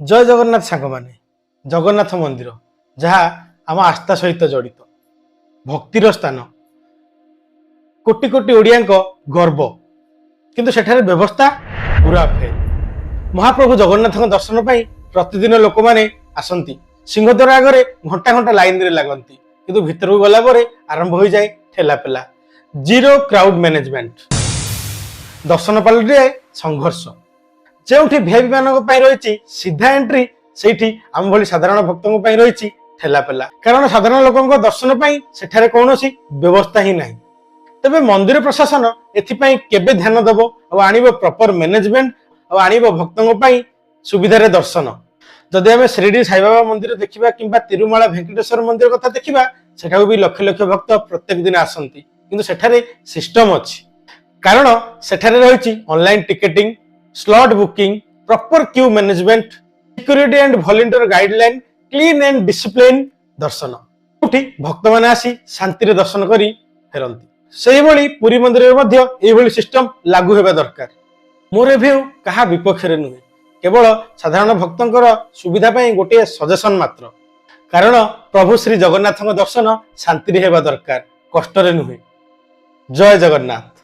जय जगन्नाथ सांग माने जगन्नाथ मंदिर जहाँ आम आस्था सहित जड़ित भक्तिर स्थान कोटि कोटि ओडिया गर्व किंतु सेठारे व्यवस्था पूरा फेल। महाप्रभु जगन्नाथ दर्शन पर प्रतिदिन लोक मैंने आसती सिंहद्वार आगे घंटा घंटा लाइन रे लगती किंतु भितर को गला पर आरंभ हो जाए ठेलापेला जीरो क्राउड मैनेजमेंट दर्शन पाले संघर्ष जो भिआईपी मानी रही सीधा एंट्री से आम भली साधारण भक्तों रही ठेलापेला कारण साधारण लोकों दर्शन सेठारे कौन व्यवस्था ही नहीं। तेबे मंदिर प्रशासन एथिपाई केबे ध्यान देव और आणिबो प्रॉपर मैनेजमेंट और आणिबो भक्तों पाई सुविधारे दर्शन। जदि आम शिरडी साई बाबा मंदिर देखा कि तिरुमाला वेंकटेश्वर मंदिर कथा देखा सेठाକୁ भी लक्ष लक्ष भक्त प्रत्येक दिन आसती किंतु सेठारे सिस्टम अच्छी कारण सेठारे रही online ticketing slot booking proper queue management security and volunteer guideline clean and discipline दर्शन उठी भक्त मैंने आसी शांति दर्शन करी फेरती से भली पुरी मंदिर में सिस्टम लागू होगा दरकार। मोर रिव्यू कहा विपक्ष नुहे केवल साधारण भक्तों सुविधा गोटे सजेशन मात्र कारण प्रभु श्री जगन्नाथ दर्शन शांति होगा दरकार कष्ट नुहे। जय जगन्नाथ।